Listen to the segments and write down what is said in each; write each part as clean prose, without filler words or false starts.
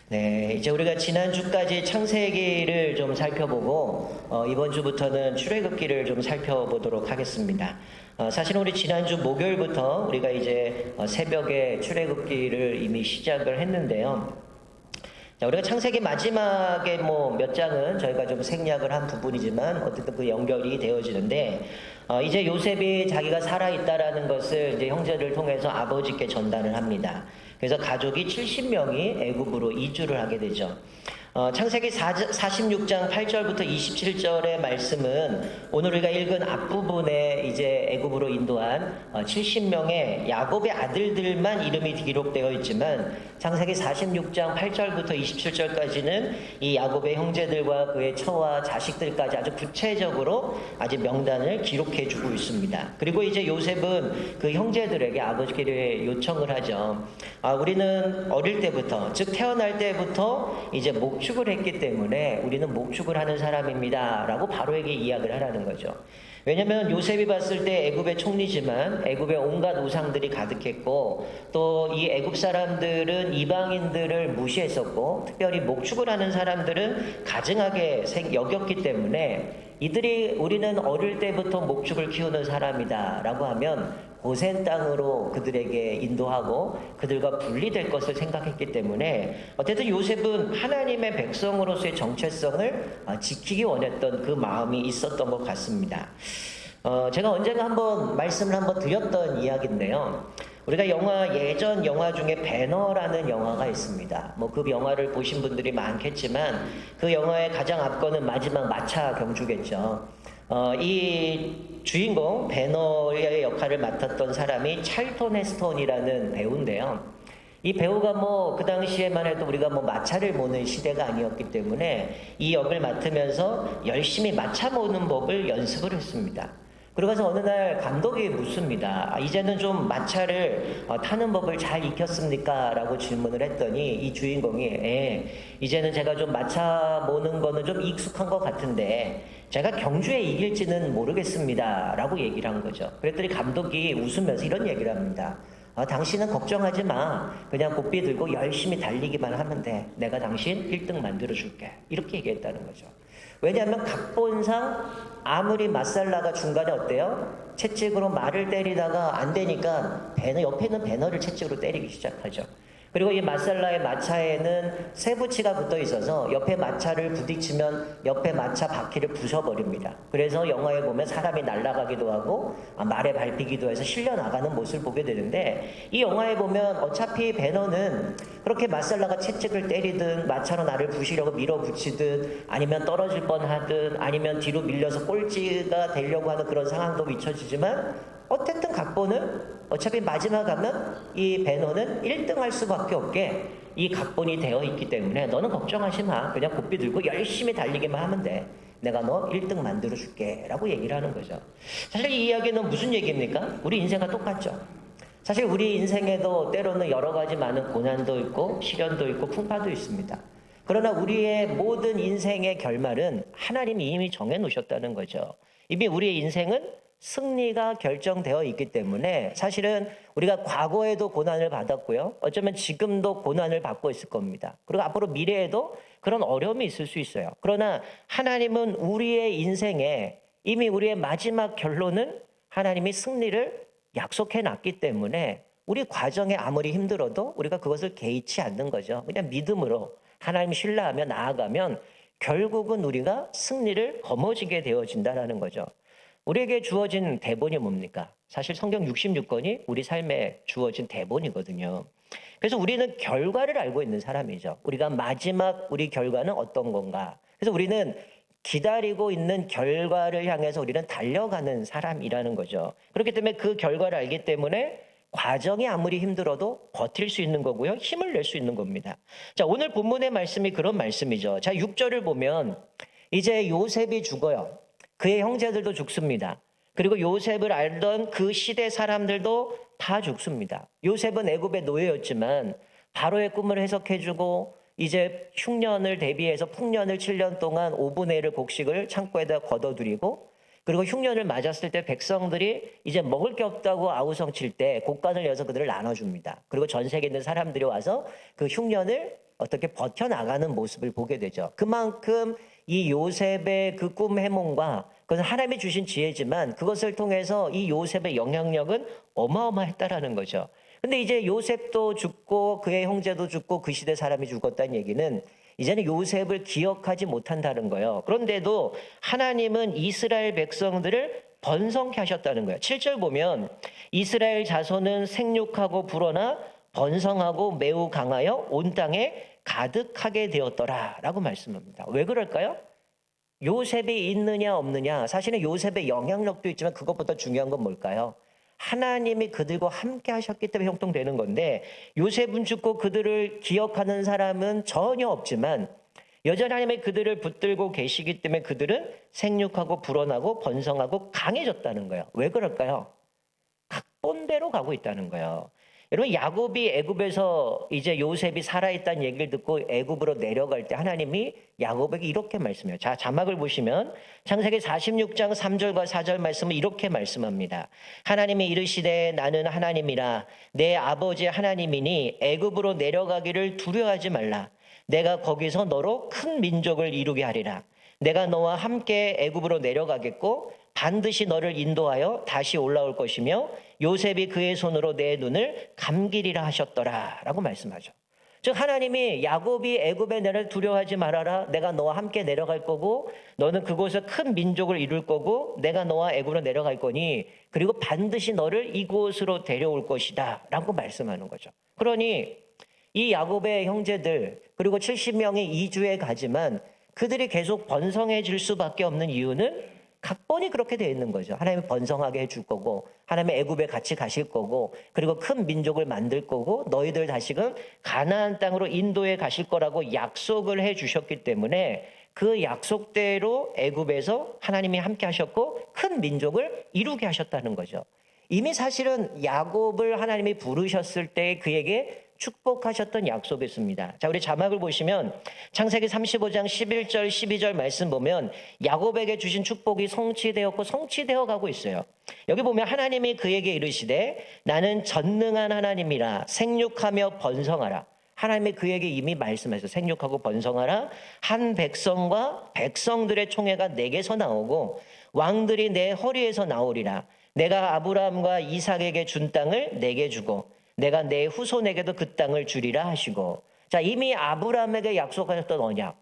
네, 이제 우리가 지난주까지 창세기를 좀 살펴보고 이번 주부터는 출애굽기를 좀 살펴보도록 하겠습니다. 사실은 우리 지난주 목요일부터 우리가 이제 새벽에 출애굽기를 이미 시작을 했는데요. 자, 우리가 창세기 마지막에 뭐 몇 장은 저희가 좀 생략을 한 부분이지만 어쨌든 그 연결이 되어지는데 이제 요셉이 자기가 살아있다라는 것을 이제 형제를 통해서 아버지께 전달을 합니다. 그래서 가족이 70명이 애굽으로 이주를 하게 되죠. 창세기 46장 8절부터 27절의 말씀은 오늘 우리가 읽은 앞부분에 이제 애굽으로 인도한 70명의 야곱의 아들들만 이름이 기록되어 있지만 창세기 46장 8절부터 27절까지는 이 야곱의 형제들과 그의 처와 자식들까지 아주 구체적으로 아주 명단을 기록해 주고 있습니다. 그리고 이제 요셉은 그 형제들에게 아버지께 요청을 하죠. 우리는 어릴 때부터, 즉 태어날 때부터 이제 목축을 했기 때문에 우리는 목축을 하는 사람입니다 라고 바로에게 이야기를 하라는 거죠. 왜냐하면 요셉이 봤을 때 애굽의 총리지만 애굽의 온갖 우상들이 가득했고 또 이 애굽 사람들은 이방인들을 무시했었고 특별히 목축을 하는 사람들은 가증하게 여겼기 때문에 우리는 어릴 때부터 목축을 키우는 사람이다 라고 하면 고센 땅으로 그들에게 인도하고 그들과 분리될 것을 생각했기 때문에 어쨌든 요셉은 하나님의 백성으로서의 정체성을 지키기 원했던 그 마음이 있었던 것 같습니다. 제가 언젠가 한번 말씀을 한번 드렸던 이야기인데요. 우리가 예전 영화 중에 배너라는 영화가 있습니다. 뭐 그 영화를 보신 분들이 많겠지만 그 영화의 가장 앞거는 마지막 마차 경주겠죠. 이 주인공 배너의 역할을 맡았던 사람이 찰턴 헤스턴이라는 배우인데요. 이 배우가 뭐 그 당시에만 해도 우리가 뭐 마차를 모는 시대가 아니었기 때문에 이 역을 맡으면서 열심히 마차 모는 법을 연습을 했습니다. 그러고서 어느 날 감독이 묻습니다. 이제는 좀 마차를 타는 법을 잘 익혔습니까? 라고 질문을 했더니 이 주인공이 이제는 제가 좀 마차 모는 거는 좀 익숙한 것 같은데 제가 경주에 이길지는 모르겠습니다 라고 얘기를 한 거죠. 그랬더니 감독이 웃으면서 이런 얘기를 합니다. 당신은 걱정하지 마. 그냥 고삐 들고 열심히 달리기만 하면 돼. 내가 당신 1등 만들어줄게. 이렇게 얘기했다는 거죠. 왜냐하면 각본상 아무리 맞살라가 중간에 어때요? 채찍으로 말을 때리다가 안 되니까 옆에 있는 배너를 채찍으로 때리기 시작하죠. 그리고 이 마살라의 마차에는 쇠붙이가 붙어 있어서 옆에 마차를 부딪히면 옆에 마차 바퀴를 부숴버립니다. 그래서 영화에 보면 사람이 날아가기도 하고 말에 밟히기도 해서 실려 나가는 모습을 보게 되는데 이 영화에 보면 어차피 배너는 그렇게 마살라가 채찍을 때리든 마차로 나를 부시려고 밀어붙이든 아니면 떨어질 뻔하든 아니면 뒤로 밀려서 꼴찌가 되려고 하는 그런 상황도 비춰지지만 어쨌든 각본은 어차피 마지막 가면 이 배너는 1등 할 수밖에 없게 이 각본이 되어 있기 때문에 너는 걱정하지 마. 그냥 고삐 들고 열심히 달리기만 하면 돼. 내가 너 1등 만들어 줄게 라고 얘기를 하는 거죠. 사실 이 이야기는 무슨 얘기입니까? 우리 인생과 똑같죠. 사실 우리 인생에도 때로는 여러 가지 많은 고난도 있고 시련도 있고 풍파도 있습니다. 그러나 우리의 모든 인생의 결말은 하나님이 이미 정해 놓으셨다는 거죠. 이미 우리의 인생은 승리가 결정되어 있기 때문에 사실은 우리가 과거에도 고난을 받았고요. 어쩌면 지금도 고난을 받고 있을 겁니다. 그리고 앞으로 미래에도 그런 어려움이 있을 수 있어요. 그러나 하나님은 우리의 인생에 이미 우리의 마지막 결론은 하나님이 승리를 약속해 놨기 때문에 우리 과정에 아무리 힘들어도 우리가 그것을 개의치 않는 거죠. 그냥 믿음으로 하나님 신뢰하며 나아가면 결국은 우리가 승리를 거머쥐게 되어진다는 거죠. 우리에게 주어진 대본이 뭡니까? 사실 성경 66권이 우리 삶에 주어진 대본이거든요. 그래서 우리는 결과를 알고 있는 사람이죠. 우리가 마지막 우리 결과는 어떤 건가? 그래서 우리는 기다리고 있는 결과를 향해서 우리는 달려가는 사람이라는 거죠. 그렇기 때문에 그 결과를 알기 때문에 과정이 아무리 힘들어도 버틸 수 있는 거고요. 힘을 낼 수 있는 겁니다. 자, 오늘 본문의 말씀이 그런 말씀이죠. 자, 6절을 보면 이제 요셉이 죽어요. 그의 형제들도 죽습니다. 그리고 요셉을 알던 그 시대 사람들도 다 죽습니다. 요셉은 애굽의 노예였지만 바로의 꿈을 해석해주고 이제 흉년을 대비해서 풍년을 7년 동안 5분의 1을 곡식을 창고에다 걷어들이고 그리고 흉년을 맞았을 때 백성들이 이제 먹을 게 없다고 아우성칠 때 곡간을 여서 그들을 나눠줍니다. 그리고 전 세계에 있는 사람들이 와서 그 흉년을 어떻게 버텨나가는 모습을 보게 되죠. 그만큼 이 요셉의 그 꿈 해몽과 그것은 하나님이 주신 지혜지만 그것을 통해서 이 요셉의 영향력은 어마어마했다라는 거죠. 근데 이제 요셉도 죽고 그의 형제도 죽고 그 시대 사람이 죽었다는 얘기는 이제는 요셉을 기억하지 못한다는 거예요. 그런데도 하나님은 이스라엘 백성들을 번성케 하셨다는 거예요. 7절 보면 이스라엘 자손은 생육하고 불어나 번성하고 매우 강하여 온 땅에 가득하게 되었더라라고 말씀합니다. 왜 그럴까요? 요셉이 있느냐 없느냐, 사실은 요셉의 영향력도 있지만 그것보다 중요한 건 뭘까요? 하나님이 그들과 함께 하셨기 때문에 형통되는 건데, 요셉은 죽고 그들을 기억하는 사람은 전혀 없지만 여전히 하나님이 그들을 붙들고 계시기 때문에 그들은 생육하고 불어나고 번성하고 강해졌다는 거예요. 왜 그럴까요? 각본대로 가고 있다는 거예요. 여러분, 야곱이 애굽에서 이제 요셉이 살아있다는 얘기를 듣고 애굽으로 내려갈 때 하나님이 야곱에게 이렇게 말씀해요. 자, 자막을 보시면 창세기 46장 3절과 4절 말씀은 이렇게 말씀합니다. 하나님이 이르시되 나는 하나님이라 내 아버지 하나님이니 애굽으로 내려가기를 두려워하지 말라. 내가 거기서 너로 큰 민족을 이루게 하리라. 내가 너와 함께 애굽으로 내려가겠고 반드시 너를 인도하여 다시 올라올 것이며 요셉이 그의 손으로 내 눈을 감기리라 하셨더라 라고 말씀하죠. 즉 하나님이 야곱이 애굽에 내를 두려워하지 말아라. 내가 너와 함께 내려갈 거고 너는 그곳에 큰 민족을 이룰 거고 내가 너와 애굽으로 내려갈 거니 그리고 반드시 너를 이곳으로 데려올 것이다 라고 말씀하는 거죠. 그러니 이 야곱의 형제들 그리고 70명이 이주에 가지만 그들이 계속 번성해질 수밖에 없는 이유는 각본이 그렇게 되어 있는 거죠. 하나님이 번성하게 해줄 거고 하나님이 애굽에 같이 가실 거고 그리고 큰 민족을 만들 거고 너희들 다시금 가나안 땅으로 인도에 가실 거라고 약속을 해 주셨기 때문에 그 약속대로 애굽에서 하나님이 함께 하셨고 큰 민족을 이루게 하셨다는 거죠. 이미 사실은 야곱을 하나님이 부르셨을 때 그에게 축복하셨던 약속이 있습니다. 자, 우리 자막을 보시면 창세기 35장 11절 12절 말씀 보면 야곱에게 주신 축복이 성취되었고 성취되어 가고 있어요. 여기 보면 하나님이 그에게 이르시되 나는 전능한 하나님이라 생육하며 번성하라. 하나님이 그에게 이미 말씀하셔서 생육하고 번성하라. 한 백성과 백성들의 총회가 내게서 나오고 왕들이 내 허리에서 나오리라. 내가 아브라함과 이삭에게 준 땅을 내게 주고 내가 내 후손에게도 그 땅을 주리라 하시고. 자, 이미 아브라함에게 약속하셨던 언약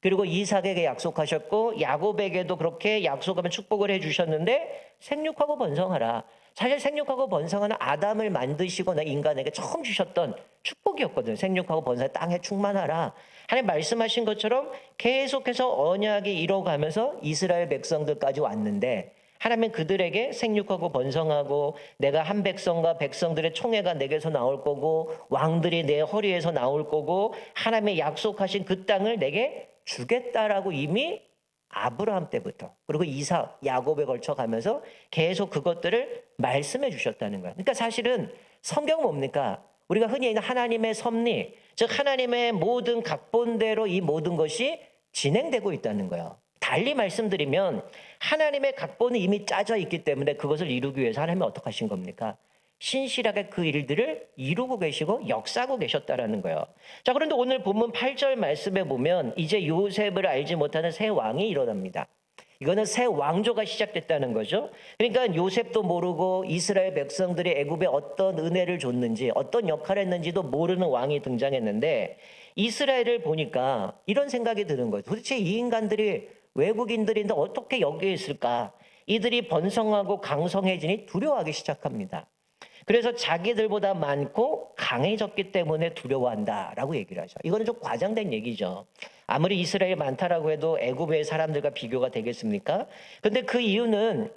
그리고 이삭에게 약속하셨고 야곱에게도 그렇게 약속하면 축복을 해주셨는데 생육하고 번성하라. 사실 생육하고 번성하는 아담을 만드시고 인간에게 처음 주셨던 축복이었거든요. 생육하고 번성해 땅에 충만하라. 하나님 말씀하신 것처럼 계속해서 언약이 이뤄가면서 이스라엘 백성들까지 왔는데 하나님은 그들에게 생육하고 번성하고 내가 한 백성과 백성들의 총회가 내게서 나올 거고 왕들이 내 허리에서 나올 거고 하나님의 약속하신 그 땅을 내게 주겠다라고 이미 아브라함 때부터 그리고 이삭, 야곱에 걸쳐 가면서 계속 그것들을 말씀해 주셨다는 거예요. 그러니까 사실은 성경은 뭡니까? 우리가 흔히 있는 하나님의 섭리, 즉 하나님의 모든 각본대로 이 모든 것이 진행되고 있다는 거예요. 달리 말씀드리면 하나님의 각본이 이미 짜져 있기 때문에 그것을 이루기 위해서 하나님이 어떻게 하신 겁니까? 신실하게 그 일들을 이루고 계시고 역사하고 계셨다라는 거예요. 자, 그런데 오늘 본문 8절 말씀에 보면 이제 요셉을 알지 못하는 새 왕이 일어납니다. 이거는 새 왕조가 시작됐다는 거죠. 그러니까 요셉도 모르고 이스라엘 백성들이 애굽에 어떤 은혜를 줬는지 어떤 역할을 했는지도 모르는 왕이 등장했는데 이스라엘을 보니까 이런 생각이 드는 거죠. 도대체 이 인간들이 외국인들인데 어떻게 여기에 있을까? 이들이 번성하고 강성해지니 두려워하기 시작합니다. 그래서 자기들보다 많고 강해졌기 때문에 두려워한다라고 얘기를 하죠. 이거는 좀 과장된 얘기죠. 아무리 이스라엘이 많다라고 해도 애굽의 사람들과 비교가 되겠습니까? 근데 그 이유는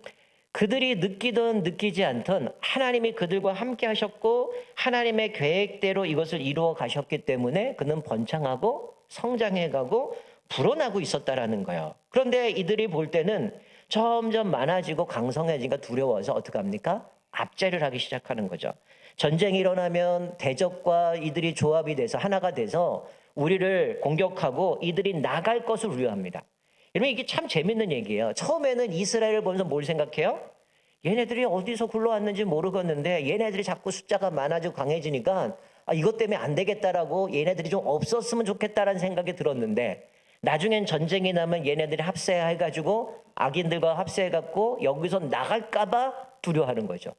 그들이 느끼든 느끼지 않든 하나님이 그들과 함께 하셨고 하나님의 계획대로 이것을 이루어 가셨기 때문에 그는 번창하고 성장해가고 불어나고 있었다라는 거예요. 그런데 이들이 볼 때는 점점 많아지고 강성해지니까 두려워서 어떻게 합니까? 압제를 하기 시작하는 거죠. 전쟁이 일어나면 대적과 이들이 조합이 돼서 하나가 돼서 우리를 공격하고 이들이 나갈 것을 우려합니다. 여러분 이게 참 재밌는 얘기예요. 처음에는 이스라엘을 보면서 뭘 생각해요? 얘네들이 어디서 굴러왔는지 모르겠는데 얘네들이 자꾸 숫자가 많아지고 강해지니까 이것 때문에 안 되겠다라고 얘네들이 좀 없었으면 좋겠다라는 생각이 들었는데 나중엔 전쟁이 나면 얘네들이 합세해가지고 악인들과 합세해갖고 여기서 나갈까봐 두려워하는 거죠.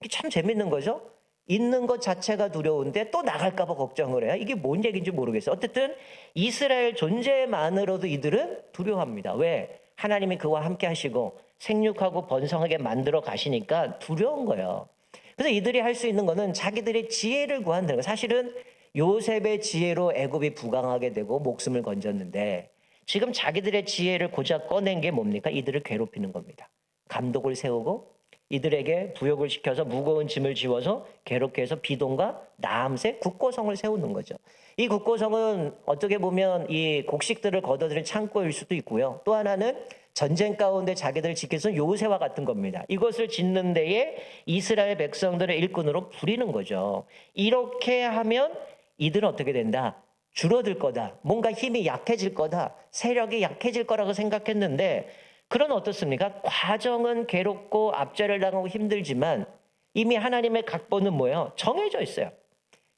이게 참 재밌는 거죠. 있는 것 자체가 두려운데 또 나갈까봐 걱정을 해요. 이게 뭔 얘기인지 모르겠어요. 어쨌든 이스라엘 존재만으로도 이들은 두려워합니다. 왜? 하나님이 그와 함께 하시고 생육하고 번성하게 만들어 가시니까 두려운 거예요. 그래서 이들이 할 수 있는 거는 자기들의 지혜를 구한다는 거예요. 사실은 요셉의 지혜로 애굽이 부강하게 되고 목숨을 건졌는데 지금 자기들의 지혜를 고작 꺼낸 게 뭡니까? 이들을 괴롭히는 겁니다. 감독을 세우고 이들에게 부역을 시켜서 무거운 짐을 지워서 괴롭게 해서 비동과 나암새 국고성을 세우는 거죠. 이 국고성은 어떻게 보면 이 곡식들을 걷어들일 창고일 수도 있고요. 또 하나는 전쟁 가운데 자기들을 지켜서 요새와 같은 겁니다. 이것을 짓는 데에 이스라엘 백성들의 일꾼으로 부리는 거죠. 이렇게 하면 이들은 어떻게 된다? 줄어들 거다. 뭔가 힘이 약해질 거다. 세력이 약해질 거라고 생각했는데 그런 어떻습니까? 과정은 괴롭고 압제를 당하고 힘들지만 이미 하나님의 각본은 뭐예요? 정해져 있어요.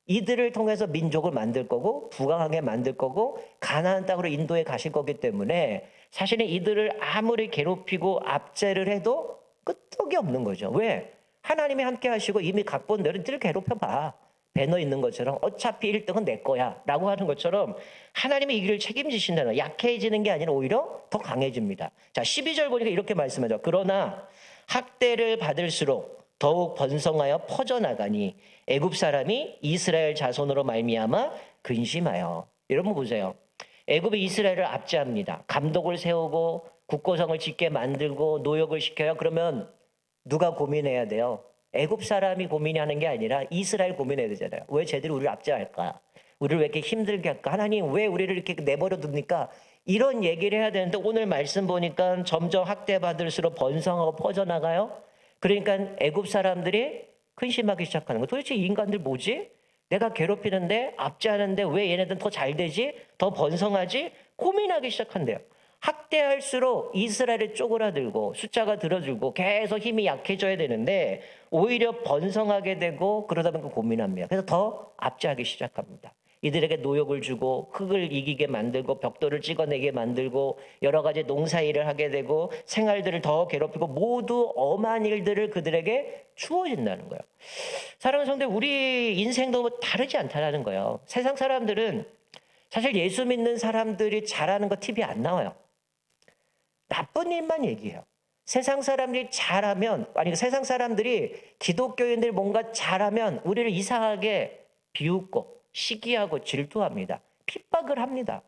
이들을 통해서 민족을 만들 거고 부강하게 만들 거고 가나안 땅으로 인도해 가실 거기 때문에 사실은 이들을 아무리 괴롭히고 압제를 해도 끄떡이 없는 거죠. 왜? 하나님이 함께 하시고 이미 각본대로 이들을 괴롭혀봐. 배너 있는 것처럼 어차피 1등은 내 거야 라고 하는 것처럼 하나님이 이 길을 책임지신다는 거예요. 약해지는 게 아니라 오히려 더 강해집니다. 자, 12절 보니까 이렇게 말씀하죠. 그러나 학대를 받을수록 더욱 번성하여 퍼져나가니 애굽 사람이 이스라엘 자손으로 말미암아 근심하여. 여러분 보세요. 애굽이 이스라엘을 압제합니다. 감독을 세우고 국고성을 짓게 만들고 노역을 시켜요. 그러면 누가 고민해야 돼요? 애굽 사람이 고민하는 게 아니라 이스라엘 고민해야 되잖아요. 왜 쟤들이 우리를 압제할까? 우리를 왜 이렇게 힘들게 할까? 하나님 왜 우리를 이렇게 내버려 둡니까? 이런 얘기를 해야 되는데 오늘 말씀 보니까 점점 학대받을수록 번성하고 퍼져나가요. 그러니까 애굽 사람들이 근심하기 시작하는 거예요. 도대체 이 인간들 뭐지? 내가 괴롭히는데 압제하는데 왜 얘네들은 더 잘 되지? 더 번성하지? 고민하기 시작한대요. 학대할수록 이스라엘이 쪼그라들고 숫자가 들어들고 계속 힘이 약해져야 되는데 오히려 번성하게 되고 그러다 보니까 고민합니다. 그래서 더 압제하기 시작합니다. 이들에게 노역을 주고 흙을 이기게 만들고 벽돌을 찍어내게 만들고 여러 가지 농사일을 하게 되고 생활들을 더 괴롭히고 모두 엄한 일들을 그들에게 주어진다는 거예요. 사랑하는 성도, 우리 인생도 다르지 않다는 거예요. 세상 사람들은 사실 예수 믿는 사람들이 잘하는 거 TV 안 나와요. 나쁜 일만 얘기해요. 세상 사람들이 잘하면, 아니 세상 사람들이 기독교인들이 뭔가 잘하면 우리를 이상하게 비웃고 시기하고 질투합니다. 핍박을 합니다.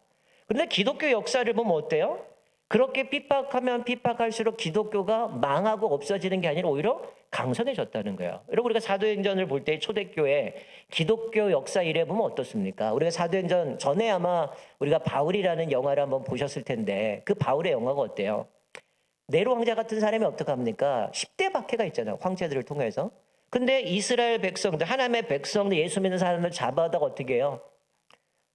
그런데 기독교 역사를 보면 어때요? 그렇게 핍박하면 핍박할수록 기독교가 망하고 없어지는 게 아니라 오히려 강성해졌다는 거예요. 여러분 우리가 사도행전을 볼 때 초대교회 기독교 역사 이래 보면 어떻습니까? 우리가 사도행전 전에 아마 우리가 바울이라는 영화를 한번 보셨을 텐데 그 바울의 영화가 어때요? 네로 황제 같은 사람이 어떡합니까? 10대 박해가 있잖아요. 황제들을 통해서. 근데 이스라엘 백성들, 하나님의 백성들, 예수 믿는 사람들 잡아다가 어떻게 해요?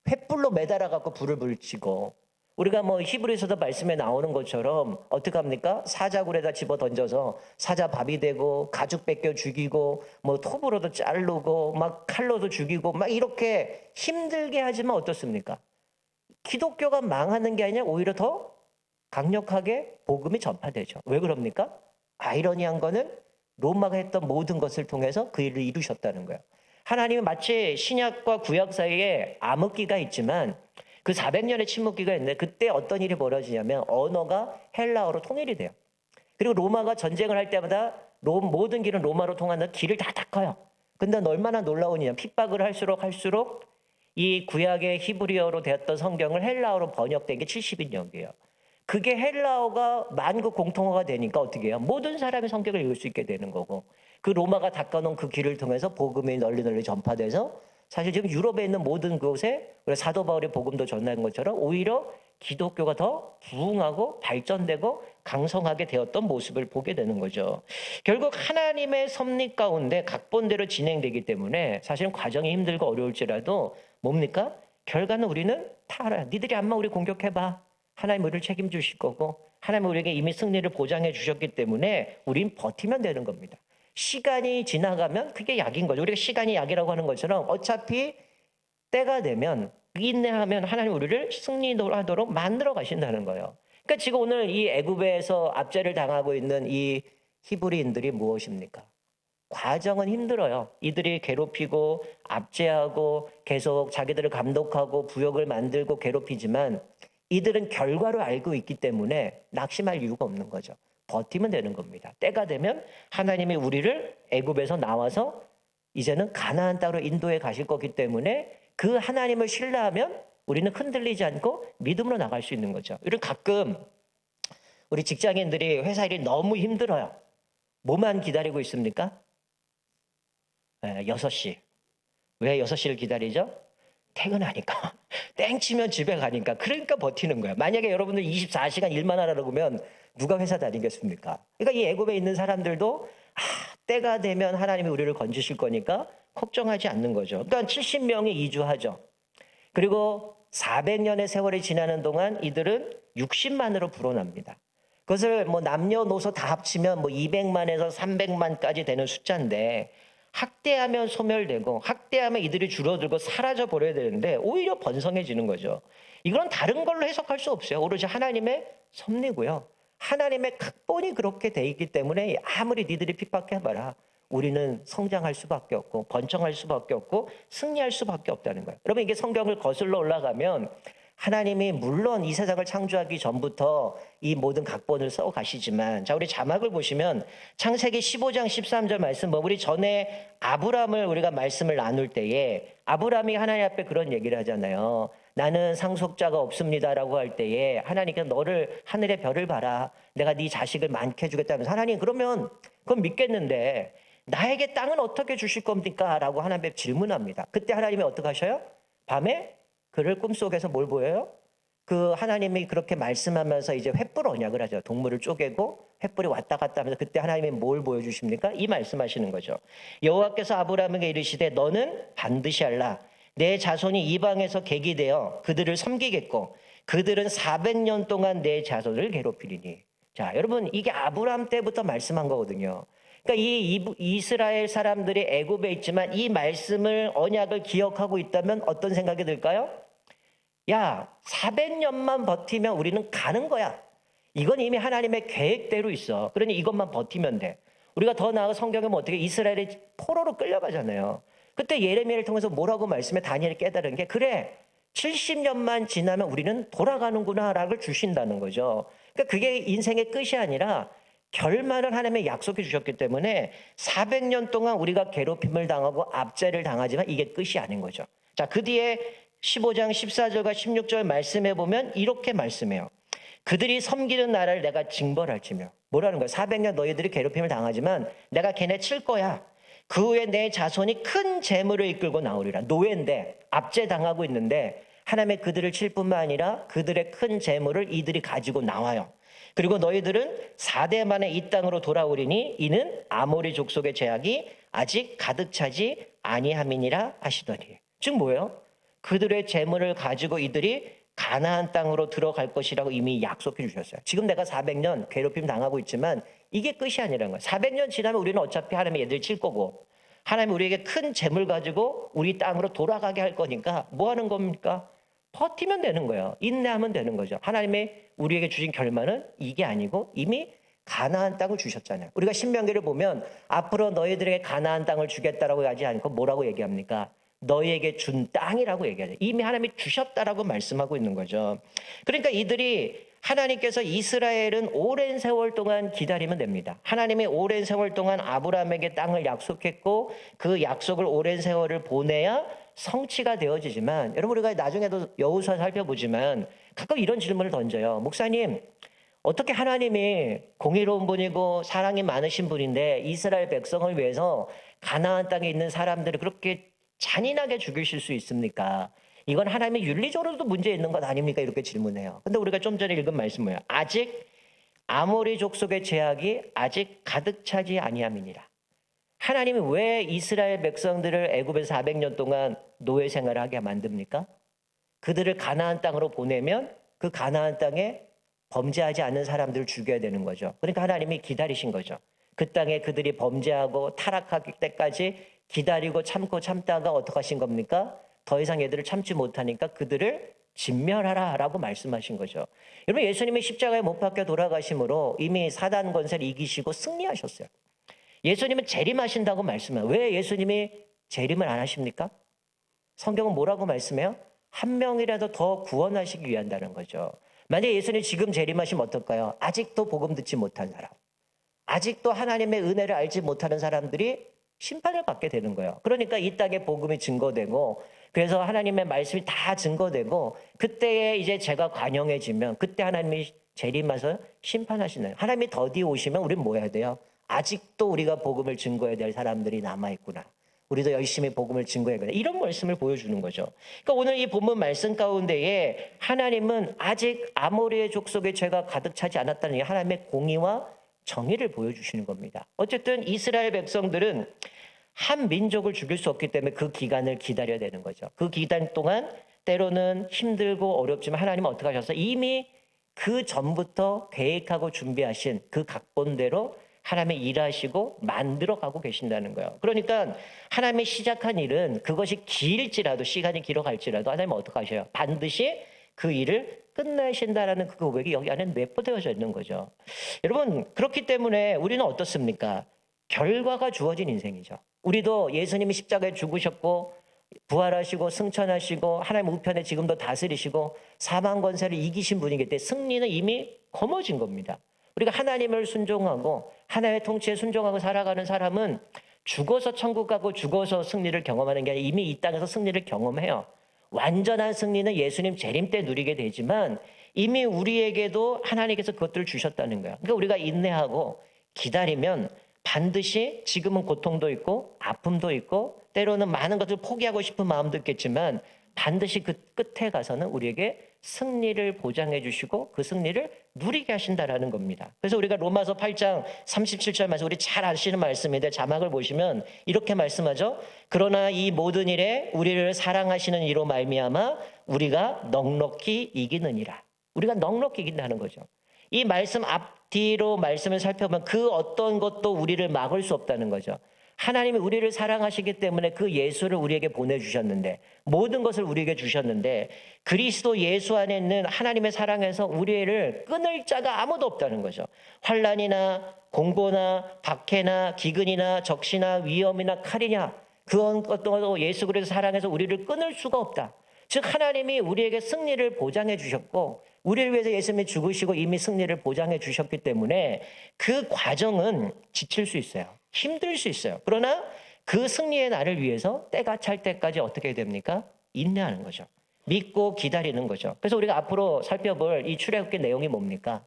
횃불로 매달아 갖고 불을 붙이고 우리가 뭐 히브리서도 말씀에 나오는 것처럼 어떻게 합니까? 사자굴에다 집어 던져서 사자 밥이 되고 가죽 벗겨 죽이고 뭐 톱으로도 자르고 막 칼로도 죽이고 막 이렇게 힘들게 하지만 어떻습니까? 기독교가 망하는 게 아니라 오히려 더 강력하게 복음이 전파되죠. 왜 그럽니까? 아이러니한 거는 로마가 했던 모든 것을 통해서 그 일을 이루셨다는 거예요. 하나님은 마치 신약과 구약 사이에 암흑기가 있지만 그 400년의 침묵기가 있는데 그때 어떤 일이 벌어지냐면 언어가 헬라어로 통일이 돼요. 그리고 로마가 전쟁을 할 때마다 모든 길은 로마로 통하는 길을 다 닦아요. 근데 얼마나 놀라우냐. 핍박을 할수록 이 구약의 히브리어로 되었던 성경을 헬라어로 번역된 게 70인역이에요. 그게 헬라어가 만국 공통어가 되니까 어떻게 해요? 모든 사람이 성경을 읽을 수 있게 되는 거고 그 로마가 닦아놓은 그 길을 통해서 복음이 널리 전파돼서 사실 지금 유럽에 있는 모든 곳에 사도 바울이 복음도 전하는 것처럼 오히려 기독교가 더 부흥하고 발전되고 강성하게 되었던 모습을 보게 되는 거죠. 결국 하나님의 섭리 가운데 각본대로 진행되기 때문에 사실은 과정이 힘들고 어려울지라도 뭡니까? 결과는 우리는 다 알아요. 니들이 암만 우리 공격해봐. 하나님 우리를 책임주실 거고 하나님 우리에게 이미 승리를 보장해 주셨기 때문에 우린 버티면 되는 겁니다. 시간이 지나가면 그게 약인 거죠. 우리가 시간이 약이라고 하는 것처럼 어차피 때가 되면 인내하면 하나님 우리를 승리하도록 만들어 가신다는 거예요. 그러니까 지금 오늘 이 애굽에서 압제를 당하고 있는 이 히브리인들이 무엇입니까? 과정은 힘들어요. 이들이 괴롭히고 압제하고 계속 자기들을 감독하고 부역을 만들고 괴롭히지만 이들은 결과를 알고 있기 때문에 낙심할 이유가 없는 거죠. 버티면 되는 겁니다. 때가 되면 하나님이 우리를 애굽에서 나와서 이제는 가나안 땅으로 인도해 가실 거기 때문에 그 하나님을 신뢰하면 우리는 흔들리지 않고 믿음으로 나갈 수 있는 거죠. 이런 가끔 우리 직장인들이 회사 일이 너무 힘들어요. 뭐만 기다리고 있습니까? 6시. 왜 6시를 기다리죠? 퇴근하니까. 땡치면 집에 가니까. 그러니까 버티는 거예요. 만약에 여러분들 24시간 일만 하라고 그러면 누가 회사 다니겠습니까? 그러니까 이 애굽에 있는 사람들도 때가 되면 하나님이 우리를 건지실 거니까 걱정하지 않는 거죠. 그러니까 70명이 이주하죠. 그리고 400년의 세월이 지나는 동안 이들은 60만으로 불어납니다. 그것을 뭐 남녀노소 다 합치면 뭐 200만에서 300만까지 되는 숫자인데 학대하면 소멸되고 학대하면 이들이 줄어들고 사라져 버려야 되는데 오히려 번성해지는 거죠. 이건 다른 걸로 해석할 수 없어요. 오로지 하나님의 섭리고요. 하나님의 각본이 그렇게 돼 있기 때문에 아무리 니들이 핍박해봐라. 우리는 성장할 수밖에 없고 번창할 수밖에 없고 승리할 수밖에 없다는 거예요. 여러분 이게 성경을 거슬러 올라가면 하나님이 물론 이 세상을 창조하기 전부터 이 모든 각본을 써 가시지만 자 우리 자막을 보시면 창세기 15장 13절 말씀 우리 전에 아브라함을 우리가 말씀을 나눌 때에 아브라함이 하나님 앞에 그런 얘기를 하잖아요. 나는 상속자가 없습니다라고 할 때에 하나님께서 너를 하늘의 별을 봐라. 내가 네 자식을 많게 주겠다면서 하나님 그러면 그건 믿겠는데 나에게 땅은 어떻게 주실 겁니까? 라고 하나님께 질문합니다. 그때 하나님이 어떻게 하셔요? 밤에 그를 꿈속에서 뭘 보여요? 그 하나님이 그렇게 말씀하면서 이제 횃불 언약을 하죠. 동물을 쪼개고 횃불이 왔다 갔다 하면서 그때 하나님이 뭘 보여주십니까? 이 말씀하시는 거죠. 여호와께서 아브라함에게 이르시되 너는 반드시 알라. 내 자손이 이방에서 객이 되어 그들을 섬기겠고 그들은 400년 동안 내 자손을 괴롭히리니. 자, 여러분 이게 아브라함 때부터 말씀한 거거든요. 그러니까 이 이스라엘 사람들이 애굽에 있지만 이 말씀을 언약을 기억하고 있다면 어떤 생각이 들까요? 야, 400년만 버티면 우리는 가는 거야. 이건 이미 하나님의 계획대로 있어. 그러니 이것만 버티면 돼. 우리가 더 나아가 성경에 보면 어떻게 이스라엘이 포로로 끌려가잖아요. 그때 예레미야를 통해서 뭐라고 말씀해 다니엘이 깨달은 게 그래 70년만 지나면 우리는 돌아가는구나라고 주신다는 거죠. 그러니까 그게 인생의 끝이 아니라 결말을 하나님의 약속해 주셨기 때문에 400년 동안 우리가 괴롭힘을 당하고 압제를 당하지만 이게 끝이 아닌 거죠. 자, 그 뒤에 15장 14절과 16절 말씀해 보면 이렇게 말씀해요. 그들이 섬기는 나라를 내가 징벌할지며. 뭐라는 거야? 400년 너희들이 괴롭힘을 당하지만 내가 걔네 칠 거야. 그 후에 내 자손이 큰 재물을 이끌고 나오리라. 노예인데 압제당하고 있는데 하나님의 그들을 칠 뿐만 아니라 그들의 큰 재물을 이들이 가지고 나와요. 그리고 너희들은 4대 만에 이 땅으로 돌아오리니 이는 아모리 족속의 죄악이 아직 가득 차지 아니함이니라 하시더니. 즉 뭐예요? 그들의 재물을 가지고 이들이 가나안 땅으로 들어갈 것이라고 이미 약속해 주셨어요. 지금 내가 400년 괴롭힘 당하고 있지만 이게 끝이 아니라는 거예요. 400년 지나면 우리는 어차피 하나님의 애들 칠 거고 하나님 우리에게 큰 재물 가지고 우리 땅으로 돌아가게 할 거니까 뭐 하는 겁니까? 버티면 되는 거예요. 인내하면 되는 거죠. 하나님의 우리에게 주신 결말은 이게 아니고 이미 가나안 땅을 주셨잖아요. 우리가 신명기를 보면 앞으로 너희들에게 가나안 땅을 주겠다라고 하지 않고 뭐라고 얘기합니까? 너희에게 준 땅이라고 얘기하죠. 이미 하나님이 주셨다라고 말씀하고 있는 거죠. 그러니까 이들이 하나님께서 이스라엘은 오랜 세월 동안 기다리면 됩니다. 하나님이 오랜 세월 동안 아브라함에게 땅을 약속했고 그 약속을 오랜 세월을 보내야 성취가 되어지지만 여러분 우리가 나중에도 여호수아 살펴보지만 가끔 이런 질문을 던져요. 목사님 어떻게 하나님이 공의로운 분이고 사랑이 많으신 분인데 이스라엘 백성을 위해서 가나안 땅에 있는 사람들을 그렇게 잔인하게 죽이실 수 있습니까? 이건 하나님의 윤리적으로도 문제 있는 것 아닙니까? 이렇게 질문해요. 근데 우리가 좀 전에 읽은 말씀 뭐예요? 아직 아모리 족속의 죄악이 아직 가득 차지 아니함이니라. 하나님이 왜 이스라엘 백성들을 애굽에서 400년 동안 노예 생활을 하게 만듭니까? 그들을 가나안 땅으로 보내면 그 가나안 땅에 범죄하지 않는 사람들을 죽여야 되는 거죠. 그러니까 하나님이 기다리신 거죠. 그 땅에 그들이 범죄하고 타락할 때까지 기다리고 참고 참다가 어떻게 하신 겁니까? 더 이상 얘들을 참지 못하니까 그들을 진멸하라라고 말씀하신 거죠. 여러분, 예수님이 십자가에 못 박혀 돌아가심으로 이미 사단 권세를 이기시고 승리하셨어요. 예수님은 재림하신다고 말씀해요. 왜 예수님이 재림을 안 하십니까? 성경은 뭐라고 말씀해요? 한 명이라도 더 구원하시기 위한다는 거죠. 만약에 예수님 지금 재림하시면 어떨까요? 아직도 복음 듣지 못한 사람, 아직도 하나님의 은혜를 알지 못하는 사람들이 심판을 받게 되는 거예요. 그러니까 이 땅에 복음이 증거되고, 그래서 하나님의 말씀이 다 증거되고, 그때에 이제 제가 관영해지면 그때 하나님이 재림하셔서 심판하시나요? 하나님이 더디 오시면 우리는 뭐 해야 돼요? 아직도 우리가 복음을 증거해야 될 사람들이 남아있구나. 우리도 열심히 복음을 증거해야겠다. 이런 말씀을 보여주는 거죠. 그러니까 오늘 이 본문 말씀 가운데에 하나님은 아직 아모리의 족속의 죄가 가득 차지 않았다는 하나님의 공의와 정의를 보여주시는 겁니다. 어쨌든 이스라엘 백성들은 한 민족을 죽일 수 없기 때문에 그 기간을 기다려야 되는 거죠. 그 기간 동안 때로는 힘들고 어렵지만 하나님은 어떻게 하셨어요? 이미 그 전부터 계획하고 준비하신 그 각본대로 하나님이 일하시고 만들어가고 계신다는 거예요. 그러니까 하나님이 시작한 일은 그것이 길지라도, 시간이 길어갈지라도 하나님은 어떻게 하셔요? 반드시 그 일을 끝내신다라는 그 고백이 여기 안에 내포되어져 있는 거죠. 여러분, 그렇기 때문에 우리는 어떻습니까? 결과가 주어진 인생이죠. 우리도 예수님이 십자가에 죽으셨고 부활하시고 승천하시고 하나님 우편에 지금도 다스리시고 사망 권세를 이기신 분이기 때문에 승리는 이미 거머쥔 겁니다. 우리가 하나님을 순종하고 하나님의 통치에 순종하고 살아가는 사람은 죽어서 천국 가고 죽어서 승리를 경험하는 게 아니라 이미 이 땅에서 승리를 경험해요. 완전한 승리는 예수님 재림 때 누리게 되지만 이미 우리에게도 하나님께서 그것들을 주셨다는 거예요. 그러니까 우리가 인내하고 기다리면 반드시 지금은 고통도 있고 아픔도 있고 때로는 많은 것을 포기하고 싶은 마음도 있겠지만 반드시 그 끝에 가서는 우리에게 승리를 보장해 주시고 그 승리를 누리게 하신다라는 겁니다. 그래서 우리가 로마서 8장 37절 말씀, 우리 잘 아시는 말씀인데 자막을 보시면 이렇게 말씀하죠. 그러나 이 모든 일에 우리를 사랑하시는 이로 말미암아 우리가 넉넉히 이기느니라. 우리가 넉넉히 이긴다는 거죠. 이 말씀 앞뒤로 말씀을 살펴보면 그 어떤 것도 우리를 막을 수 없다는 거죠. 하나님이 우리를 사랑하시기 때문에 그 예수를 우리에게 보내주셨는데, 모든 것을 우리에게 주셨는데, 그리스도 예수 안에 있는 하나님의 사랑에서 우리를 끊을 자가 아무도 없다는 거죠. 환난이나 공고나 박해나 기근이나 적시나 위험이나 칼이냐, 그런 것도 예수 그리스도 사랑해서 우리를 끊을 수가 없다. 즉 하나님이 우리에게 승리를 보장해 주셨고 우리를 위해서 예수님이 죽으시고 이미 승리를 보장해 주셨기 때문에 그 과정은 지칠 수 있어요. 힘들 수 있어요. 그러나 그 승리의 날을 위해서 때가 찰 때까지 어떻게 됩니까? 인내하는 거죠. 믿고 기다리는 거죠. 그래서 우리가 앞으로 살펴볼 이 출애굽기 내용이 뭡니까?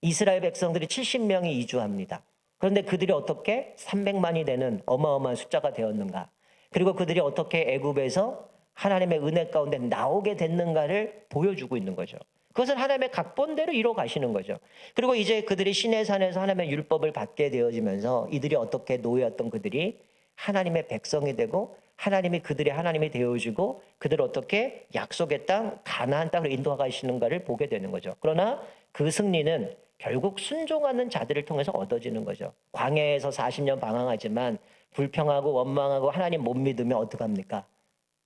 이스라엘 백성들이 70명이 이주합니다. 그런데 그들이 어떻게 300만이 되는 어마어마한 숫자가 되었는가? 그리고 그들이 어떻게 애굽에서 하나님의 은혜 가운데 나오게 됐는가를 보여주고 있는 거죠. 그것은 하나님의 각본대로 이루어 가시는 거죠. 그리고 이제 그들이 시내산에서 하나님의 율법을 받게 되어지면서 이들이 어떻게 놓였던 그들이 하나님의 백성이 되고 하나님이 그들의 하나님이 되어주고 그들을 어떻게 약속의 땅 가나안 땅으로 인도하시는가를 보게 되는 거죠. 그러나 그 승리는 결국 순종하는 자들을 통해서 얻어지는 거죠. 광야에서 40년 방황하지만 불평하고 원망하고 하나님 못 믿으면 어떡합니까?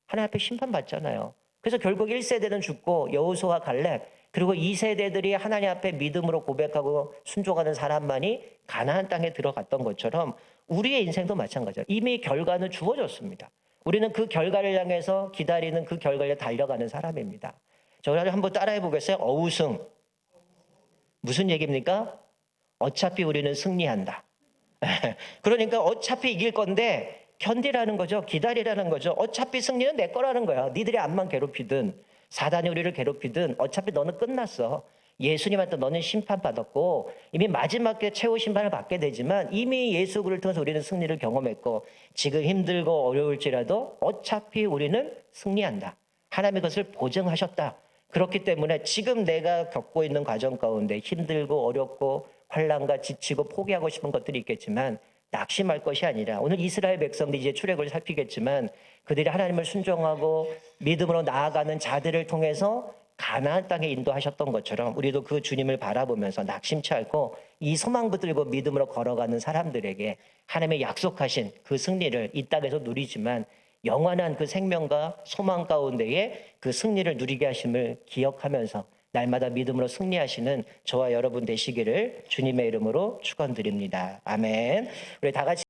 하나님 앞에 심판받잖아요. 그래서 결국 1세대는 죽고 여호수아와 갈렙 그리고 2세대들이 하나님 앞에 믿음으로 고백하고 순종하는 사람만이 가나안 땅에 들어갔던 것처럼 우리의 인생도 마찬가지예요. 이미 결과는 주어졌습니다. 우리는 그 결과를 향해서 기다리는 그 결과를 달려가는 사람입니다. 저를 한번 따라해 보겠어요? 어우승. 무슨 얘기입니까? 어차피 우리는 승리한다. 그러니까 어차피 이길 건데 견디라는 거죠. 기다리라는 거죠. 어차피 승리는 내 거라는 거야. 니들이 암만 괴롭히든 사단이 우리를 괴롭히든 어차피 너는 끝났어. 예수님한테 너는 심판받았고 이미 마지막 때 최후 심판을 받게 되지만 이미 예수 그리스도를 통해서 우리는 승리를 경험했고 지금 힘들고 어려울지라도 어차피 우리는 승리한다. 하나님의 것을 보증하셨다. 그렇기 때문에 지금 내가 겪고 있는 과정 가운데 힘들고 어렵고 환난과 지치고 포기하고 싶은 것들이 있겠지만 낙심할 것이 아니라 오늘 이스라엘 백성들이 이제 출애굽을 살피겠지만 그들이 하나님을 순종하고 믿음으로 나아가는 자들을 통해서 가나안 땅에 인도하셨던 것처럼 우리도 그 주님을 바라보면서 낙심치 않고 이 소망 붙들고 믿음으로 걸어가는 사람들에게 하나님의 약속하신 그 승리를 이 땅에서 누리지만 영원한 그 생명과 소망 가운데에 그 승리를 누리게 하심을 기억하면서 날마다 믿음으로 승리하시는 저와 여러분 되시기를 주님의 이름으로 축원드립니다. 아멘. 우리 다 같이